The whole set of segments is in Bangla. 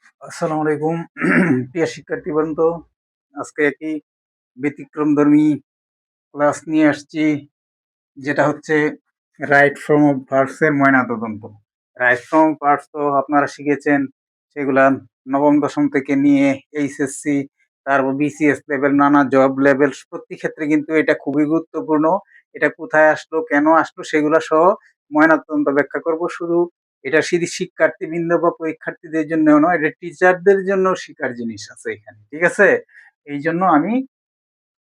আসসালামু আলাইকুম। প্রিয় শিক্ষার্থীবৃন্দ, আজকে একটি ব্যতিক্রমধর্মী ক্লাস নিয়ে আসছি, যেটা হচ্ছে রাইট ফর্ম অফ ভার্বস এর ময়নাতদন্ত। রাইট ফর্ম অফ ভার্বস তো আপনারা শিখেছেন, সেগুলা নবম দশম থেকে নিয়ে এইচএসসি, তারপর বিসিএস লেভেল, নানা জব লেভেল প্রতি ক্ষেত্রে কিন্তু এটা খুবই গুরুত্বপূর্ণ। এটা কোথায় আসলো, কেন আসলো, সেগুলা সহ ময়নাতদন্ত ব্যাখ্যা করব। শুধু এটা শুধু শিক্ষার্থীবৃন্দ বা পরীক্ষার্থীদের জন্য নয়, এটা টিচারদের জন্য শিখার জিনিস আছে এখানে, ঠিক আছে? এই জন্য আমি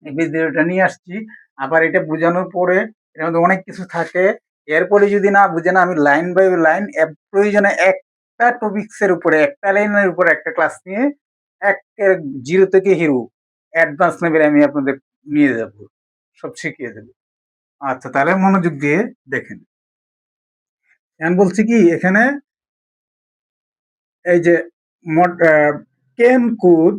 এই ভিডিওটা নিয়ে আসছি। আবার এটা বোঝানোর পরে এর মধ্যে অনেক কিছু থাকে। এরপরে যদি না বুঝেন, আমি লাইন বাই লাইন প্রয়োজনে একটা টপিকস এর উপরে, একটা লাইনের উপরে একটা ক্লাস নিয়ে একের জিরো থেকে হিরো অ্যাডভান্স লেভেলে আমি আপনাদের নিয়ে যাব, সব শিখিয়ে দেবো। আচ্ছা, তাহলে মনোযোগ দিয়ে দেখেন। এখন বলছি কি এখানে, এই যে কেন কুড,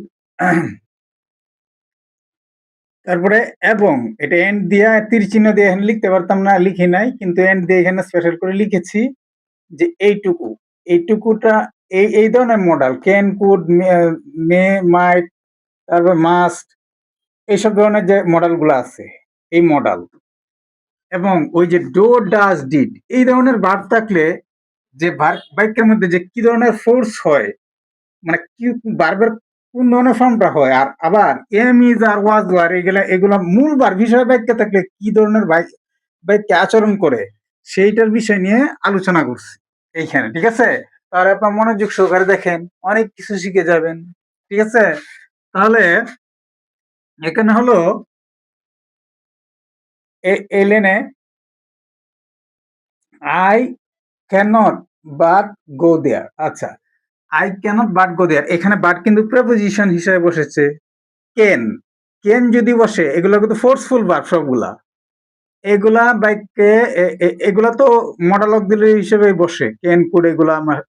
তারপরে এবং এটা এন্ড দিয়া তীর চিহ্ন দিয়ে এখানে লিখতে পারতাম না, লিখি নাই, কিন্তু এন্ড দিয়ে এখানে স্পেশাল করে লিখেছি যে এইটুকু, এইটুকুটা এই এই ধরনের মডেল ক্যান কুড, মে, মাইট, তারপর মাস্ট, এইসব ধরনের যে মডেল গুলো আছে, এই মডেল এবং ওই যে ডো, ডাজ, ডিড, এই ধরনের ভার্ব থাকলে যে বাক্যের মধ্যে যে কি ধরনের ফোর্স হয়, মানে কি ভার্বের কোন ধরনের ফর্মটা হয়, আর আবার এম, ইজ, আর ওয়াজ, আর এগুলা মূল ভার্ব হিসেবে বাক্যে থাকলে কি ধরনের বাক্যে আচরণ করে, সেইটার বিষয় নিয়ে আলোচনা করছি এইখানে, ঠিক আছে? তাহলে আপনার মনোযোগ সহকারে দেখেন, অনেক কিছু শিখে যাবেন, ঠিক আছে? তাহলে এখানে হলো এলেনে I can not but go there. আচ্ছা, I can't but go there, এখানে বাট কিন্তু প্রেপোজিশন হিসেবে বসেছে। কেন, কেন যদি বসে, এগুলো কিন্তু ফোর্সফুল ভার্ব সবগুলা, এগুলা বাক্যে এগুলা তো মডেল অক্সিলারি হিসেবে বসে, কেন কুড, এগুলা আমার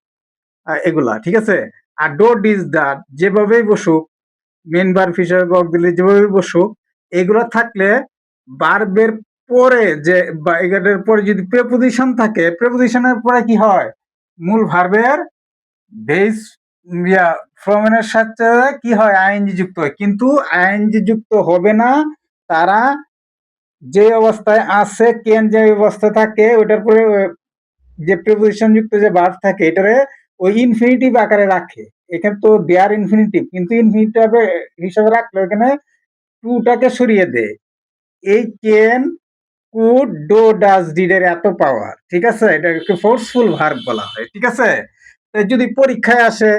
এগুলা, ঠিক আছে? আর ডোট ইজ দ্যাট যেভাবেই বসুক, মেন ভার্ব হিসেবে বা অক্সিলারি যেভাবেই বসুক, এগুলা থাকলে ভার্বের পরে যে বা এগুলোর পরে যদি প্রেপোজিশন থাকে, প্রেপোজিশনের পরে কি হয়, মূল ভার্বের বেস ফর্মের সাথে কি হয়, আইএনজি যুক্ত হয়। কিন্তু আইএনজি যুক্ত হবে না তারা যে অবস্থায় আছে, কেন যে অবস্থা থাকে, ওটার পরে যে প্রিপোজিশন যুক্ত যে ভার্ব থাকে, এটারে ওই ইনফিনিটিভ আকারে রাখে। এখানে তো দেয়ার ইনফিনিটিভ, কিন্তু ইনফিনিটিভ হিসাবে রাখলে এখানে টুটাকে সরিয়ে দেয়। এই কেন, কুড, ডো, ডাজ, ডিড এর এত পাওয়ার, ঠিক আছে? এটাকে ফোর্সফুল ভার্ব বলা হয়, ঠিক আছে? যদি পরীক্ষায় আসে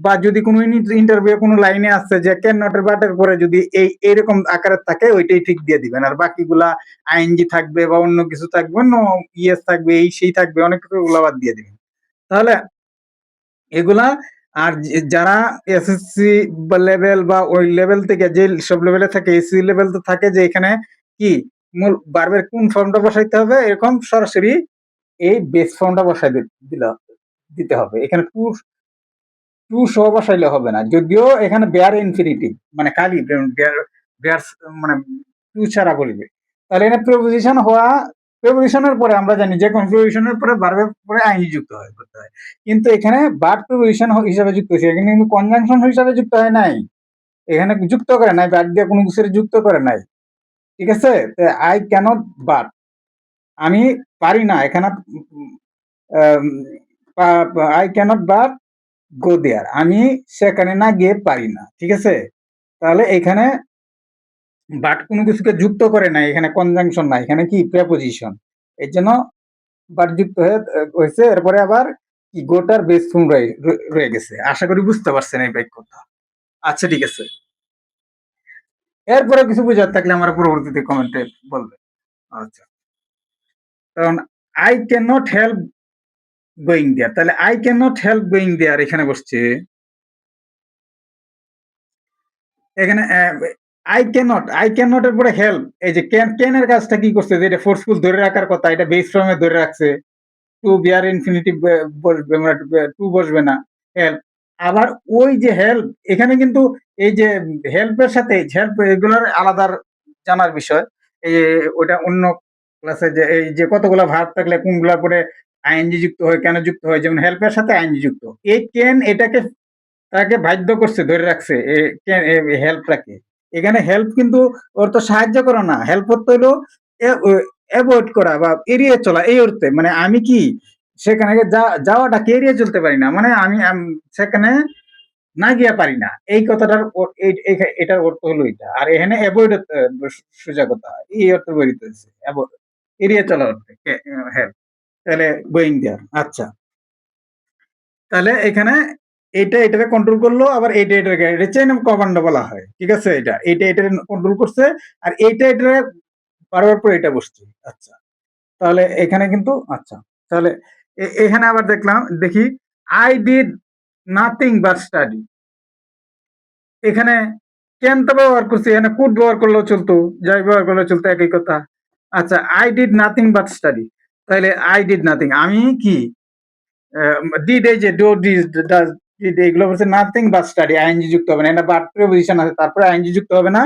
বা যদি কোনো ইন্টারভিউ কোনো লাইনে আসছে যে ক্যান নটের বাটের পরে যদি এই এরকম আকারে থাকে, ওইটাই ঠিক দিয়ে দিবেন, আর বাকিগুলা আইএনজি থাকবে বা অন্য কিছু থাকবে, অন্য ইয়েস থাকবে, এই সেই থাকবে, অনেক কিছু ওগুলা বাদ দিয়ে দিবেন। তাহলে এগুলা, আর যারা এসএসসি লেভেল বা ওই লেভেল থেকে যে সব লেভেলে থাকে, এসসি লেভেল তো থাকে যে এখানে কি মূল ভার্বের কোন ফর্মটা বসাইতে হবে, এরকম সরাসরি এই বেস ফর্মটা বসাই দিতে হবে। এখানে টু টু সহ বসাইলে হবে না, যদিও এখানে বেয়ার ইনফিনিটিভ, মানে খালি বেয়ার, মানে টু ছাড়া বলবে। তাহলে এখানে প্রিপোজিশন হওয়া, প্রিপোজিশনের পরে আমরা জানি যে কোন প্রিপোজিশনের পরে ভার্বের পরে আইনি যুক্ত হয় করতে হয়, কিন্তু এখানে বাট প্রিপোজিশন হিসাবে যুক্ত হয়েছে, এখানে কিন্তু কনজাংশন হিসাবে যুক্ত হয় নাই, এখানে যুক্ত করে নাই, বাট দিয়ে কোনো কিছু যুক্ত করে নাই, ঠিক আছে? আই ক্যানট বাট, আমি পারি না, এখানে আই ক্যানট বাট গো দেয়ার, আমি সেখানে না গিয়ে পারি না, ঠিক আছে? তাহলে এখানে বাট কোনো কিছুকে যুক্ত করে নাই, এখানে কনজাংশন নাই, এখানে কি প্রেপোজিশন, এর জন্য বাট যুক্ত হয়েছে। এরপরে আবার কি গোটার বেস ফর্ম রয়ে গেছে। আশা করি বুঝতে পারছেন এই বাক্যটা। আচ্ছা, ঠিক আছে। এরপরে কিছু বোঝার থাকলে আমার পরবর্তীতে কমেন্টে বলবে। আচ্ছা, কারণ I can not help going there, তাহলে I can not help going there এখানে বসছে। এখানে আই ক্যান নট এর পরে হেল্প, এই যে ক্যান এর কাজটা কি করছে, যে এটা ফোর্সফুল ধরে রাখার কথা, এটা বেস ফর্মে ধরে রাখছে, টু বিয়ার ইনফিনিটিভ বসবে, টু বসবে না, হেল্প। আবার ওই যে হেল্প, এখানে কিন্তু এই যে হেল্পের সাথে হেল্প, এগুলোর আলাদা জানার বিষয়। এই ওটা অন্য ক্লাসে, যে এই যে কতগুলো ভার্ব থাকলে কোনগুলোর পরে আইএনজি যুক্ত হয়, কেন যুক্ত হয়, যেমন হেল্পের সাথে আইএনজি যুক্ত, এই ক্যান এটাকে তাকে বাধ্য করছে, ধরে রাখছে হেল্পটাকে। এখানে হেল্প কিন্তু ওর তো সাহায্য করা না, হেল্প করতে হলো অ্যাভয়েড করা বা এড়িয়ে চলা, এই অর্থে। মানে আমি কি সেখানে যাওয়াটাকে এড়িয়ে চলতে পারি না, মানে আমি সেখানে না গিয়া পারি না, এই কথাটার এটার অর্থ হলো এটা। আর এখানে অ্যাভয়েড সোজা কথা, এই অর্থ ব্যবহৃত হয়েছে, এড়িয়ে চলা অর্থে হেল্প। তাহলে গোয়িং দেয়ার। আচ্ছা, তাহলে এখানে এটাকে কন্ট্রোল করলো, আবার এটাকে এটা চেইন অফ কমান্ড বলা হয়, ঠিক আছে। এটা কন্ট্রোল করছে, আর এটা বারবার পর এটা বসছে। আচ্ছা, তাহলে এখানে কিন্তু আচ্ছা, তাহলে এখানে আবার দেখি I did nothing but study. এখানে ক্যান তো ব্যবহার করছি, এখানে কুড ব্যবহার করলেও চলতো, যাই ব্যবহার করলেও চলতো, একই কথা। আচ্ছা, I did nothing but study, তাহলে আই ডিড নাথিং, আমি কি ডিড, এই যে ডো ডাজ ডিড, এগুলো হচ্ছে নাথিং বাট স্টাডি, আইএনজি যুক্ত হবে না, এটা বাট প্রিপোজিশন আছে, তারপরে আইএনজি যুক্ত হবে না।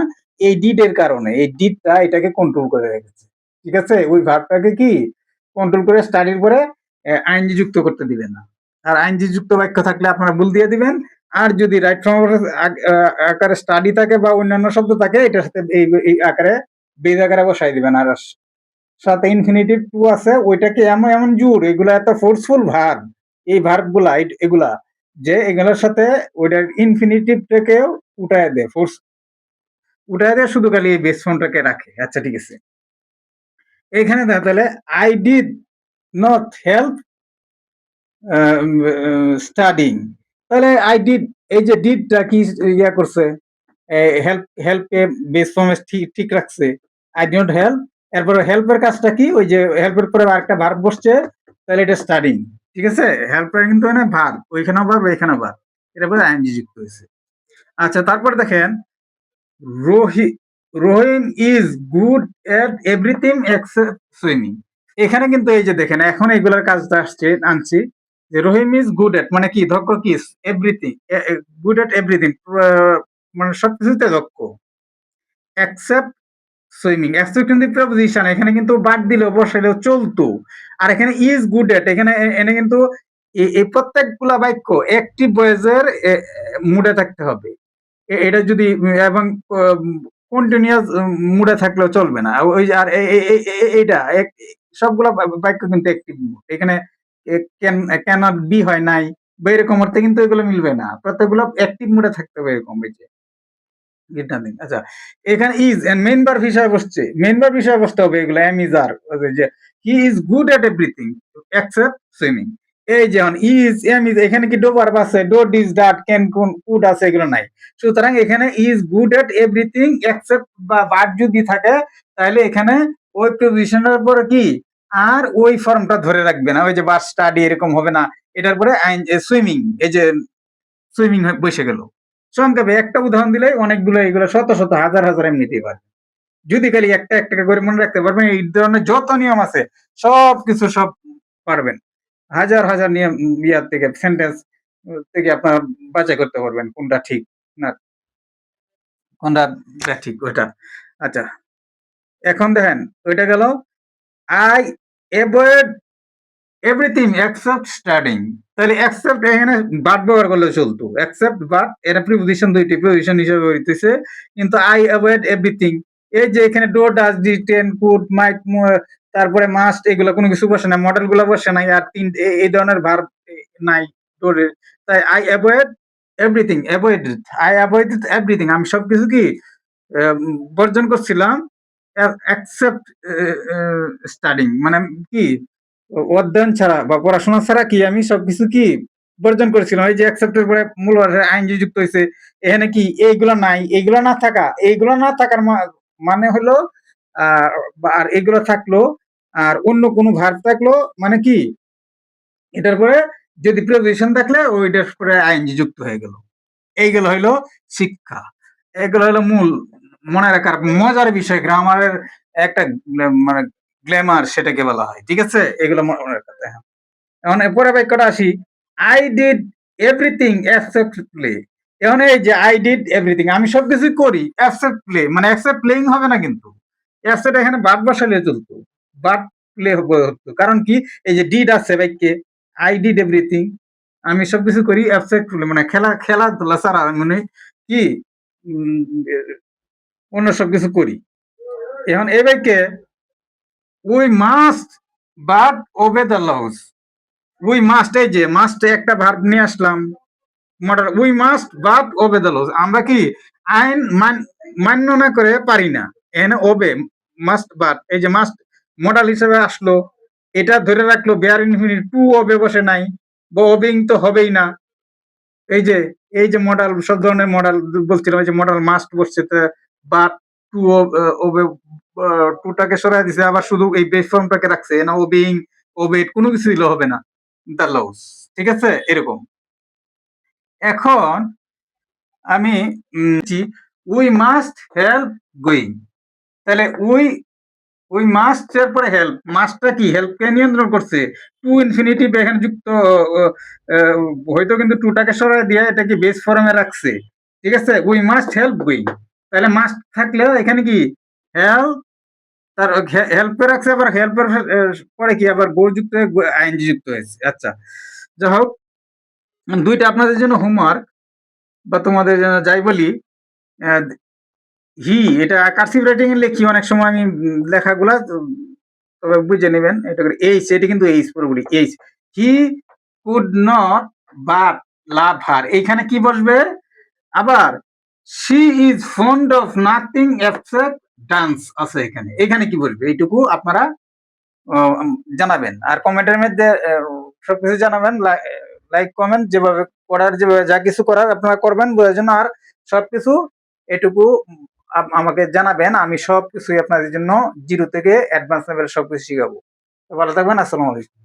এই ডিড এর কারণে, এই ডিডটা এটাকে কন্ট্রোল করে রেখেছে, ঠিক আছে। ওই ভার্বটাকে কি কন্ট্রোল করে স্টাডির পরে আইএনজি যুক্ত করতে দিবে না। আর আইএনজি যুক্ত বাক্য থাকলে আপনারা ভুল দিয়ে দিবেন। আর যদি রাইট ফর্ম আকারে স্টাডি থাকে বা অন্যান্য শব্দ থাকে, এটার সাথে এই আকারে বেজ আকারে বসাই দিবেন। আর সাথে ইনফিনিটিভ টু আছে, ওইটাকে এমন এমন জোর, এগুলা এত ফোর্সফুল ভার্ব, এই ভার্ব গুলা এগুলা যে এগুলোর সাথে ওইটার ইনফিনিটিভটাকেও উঠায় দেয়, ফোর্স উঠায় দেয়, শুধু খালি এই বেস ফর্মটাকে রাখে। আচ্ছা, ঠিক আছে। এখানে তাহলে I did not help studying, তাহলে আই ডিড, এই যে ডিডটা কি ইয়া করছে, হেল্পকে বেস ফর্মে ঠিক রাখছে, আই ডি নট হেল্প। এরপরে হেল্পের কাজটা কি, ওই যে হেল্পের পরে আরেকটা ভার্ব বসছে, তাহলে এটা স্টাডিং, ঠিক আছে। হেল্পের কিন্তু মানে ভার্ব, ওইখানেও ভার্ব এখানেও ভার্ব, এটা পরে আইএনজি যুক্ত হয়েছে। আচ্ছা, তারপর দেখেন Rohi Rohin is good at everything except swimming. এখানে কিন্তু এই যে দেখেন, এখন এইগুলোর কাজটা আনছি, যে রহিম ইজ গুড এট মানে কি, দক্ষ কি, এভরিথিং, গুড এট এভরিথিং, মানে সবকিছুতে দক্ষ, এক্সেপ্ট সুইমিং। এক্সেপ্ট কিন্তু প্রিপোজিশন, এখানে কিন্তু বাদ দিলেও বসাইলেও চলতো। আর এখানে ইজ গুড এট, এখানে এনে কিন্তু এই প্রত্যেকগুলা বাক্য অ্যাক্টিভ ভয়েসের মুডে থাকতে হবে। এটা যদি এবং কন্টিনিউয়াস মুডে থাকলেও চলবে না। ওই যে আর এইটা সবগুলা বাক্য কিন্তু অ্যাক্টিভ মুড, এখানে ক্যানট বি হয় নাই বা এরকম অর্থে কিন্তু এগুলো মিলবে না, প্রত্যেকগুলো অ্যাক্টিভ মুডে থাকতে হবে, এরকম। এই যে আচ্ছা, এখানে ইজ এন্ড মেইন ভার্ব হিসাবে বসছে, মেইন ভার্ব হিসাবে বসতে হবে এগুলো, এম ইজ আর, যে he is good at everything except swimming. এই যেমন ইজ, এম ইজ, এখানে কি ডো ভার্ব আছে, ডো ডিজ ডাট ক্যান কুড আছে, এগুলো নাই। সুতরাং এখানে is good at everything except বা ভার্ব যদি থাকে, তাহলে এখানে ওই প্রিপোজিশনের পরে কি আর ওই ফর্মটা ধরে রাখবে না, ওই যে বার স্টাডি এরকম হবে না, এটার পরে সুইমিং, এই যে সুইমিং বসে গেল। সংক্ষেপে একটা উদাহরণ দিলেই অনেকগুলো, এগুলো শত শত হাজার হাজার এমনিতেই পারবে, যদি খালি একটা একটা করে মনে রাখতে পারবেন। এই ধরনের যত নিয়ম আছে সবকিছু সব পারবেন, হাজার হাজার নিয়ম ইয়ার থেকে, সেন্টেন্স থেকে আপনার বাছাই করতে পারবেন কোনটা ঠিক না কোনটা ঠিক ওইটা। আচ্ছা, এখন দেখেন ওইটা গেল, I avoid everything except studying, তাহলে এক্সেপ্ট এখানে বাট ব্যবহার করলে চলতো, এক্সেপ্ট বাট, এর প্রিপোজিশন দুইটি প্রিপোজিশন হিসেবে ব্যবহৃত, কিন্তু আই অ্যাভয়েড এভরিথিং, এই যে এখানে ডো ডাজ ডি টেন কুড মাইট, তারপরে মাস্ট, এগুলো কোনো কিছু বসে না, মডেল গুলো বসে নাই, আর এই ধরনের ভার্ব নাই ডোরে, তাই I avoid everything, I avoid everything, আমি সবকিছু কি বর্জন করছিলাম, অ্যাকসেপ্ট স্টাডিং, মানে কি অধ্যয়ন ছাড়া বা পড়াশোনা ছাড়া কি আমি সবকিছু কি বর্জন করেছিলাম। এই যে অ্যাকসেপ্টের পরে মূল আইনজি যুক্ত হয়েছে, এখানে কি এইগুলো নাই, এইগুলো না থাকা, এইগুলো না থাকার মানে হলো আর এইগুলো থাকলো, আর অন্য কোনো ভার্ব থাকলো, মানে কি এটার পরে যদি প্রিপোজিশন থাকলে ওইটার পরে আইনজি যুক্ত হয়ে গেল। এইগুলো হইলো শিক্ষা, এগুলো হলো মূল মনে রাখার মজার বিষয়, গ্রামারের একটা মানে গ্ল্যামার সেটাকে বলা হয়, ঠিক আছে। এগুলো মনে রাখতে, হ্যাঁ। এখন পরের বাক্যটা আসি, I did everything except play. এখন এই যে আই ডিড এভরিথিং, আমি সবকিছু করি এক্সেপ্ট প্লে, মানে এক্সেপ্ট প্লেইং হবে না, কিন্তু এক্সেপ্ট এখানে বাদ বসালে চলতো, বাদ প্লে হতো, কারণ কি এই যে ডিড আছে বাক্যে, আই ডিড এভরিথিং, আমি সবকিছু করি অ্যাবস্ট্রাক্টলি, মানে খেলাধুলা ছাড়া মানে কি উম, অন্য সবকিছু করি। এখন এই বাক্যে we must but obey the laws. We must, এই যে মাস্ট একটা ভার্ব নিয়ে আসলাম modal, we must but obey the laws. আমরা কি আইন মান্য না করে পারি না। এখানে ওবে মাস্ট বাট, এই যে মাস্ট মডাল হিসেবে আসলো, এটা ধরে রাখলো বেয়ার ইনফিনিট, টু ওবে বসে নাই, বা ওবেইং তো হবেই না। এই যে মডাল, সব ধরনের মডাল বলছিলাম, এই যে মডাল মাস্ট বসছে, বাট টু ওবে, টুটাকে সরাই দিছে, আবার শুধু এই বেস ফর্মটাকে রাখছে, না ওবেইং ওবেট কোনো কিছু দিলে হবে না, দ্য লস। ঠিক আছে, এরকম। এখন আমি উই মাস্ট হেল্প গোয়িং, তাহলে উই মাস্ট এর পরে হেল্প, মাস্টটা কি হেল্পকে নিয়ন্ত্রণ করছে, টু ইনফিনিটিভ এখানে যুক্ত, হয়তো কিন্তু টুটাকে সরাই দিয়ে এটা কি বেস ফর্মে রাখছে। ঠিক আছে, উই মাস্ট হেল্প গোয়িং, তাহলে মাস্ট থাকলেও এখানে কি হেল্প, তার হেল্পে রাখছে, আবার হেল্পের পরে কি আবার গো যুক্ত হয়ে আইএনজি যুক্ত হয়েছে। আচ্ছা, যাই হোক, দুইটা আপনাদের জন্য হোমওয়ার্ক, বা তোমাদের জন্য যাই বলি, হি এটা কার্সিভ রাইটিং এ লিখি অনেক সময় আমি, লেখাগুলা তবে বুঝে নেবেন, এটা করে এইচ, এটা কিন্তু এইচ পুরোপুরি H. He could not but love her, এইখানে কি বসবে, আবার she is fond of nothing except dance আছে এখানে, এখানে কি বলবে, এইটুকু আপনারা জানাবেন। আর কমেন্টের মধ্যে সবকিছু জানাবেন, লাইক কমেন্ট, যেভাবে করার, যেভাবে যা কিছু করার আপনারা করবেন বোঝার জন্য। আর সবকিছু এটুকু আমাকে জানাবেন, আমি সবকিছুই আপনাদের জন্য জিরো থেকে অ্যাডভান্স লেভেল সবকিছু শিখাবো। তো ভালো থাকবেন, আসসালামু আলাইকুম।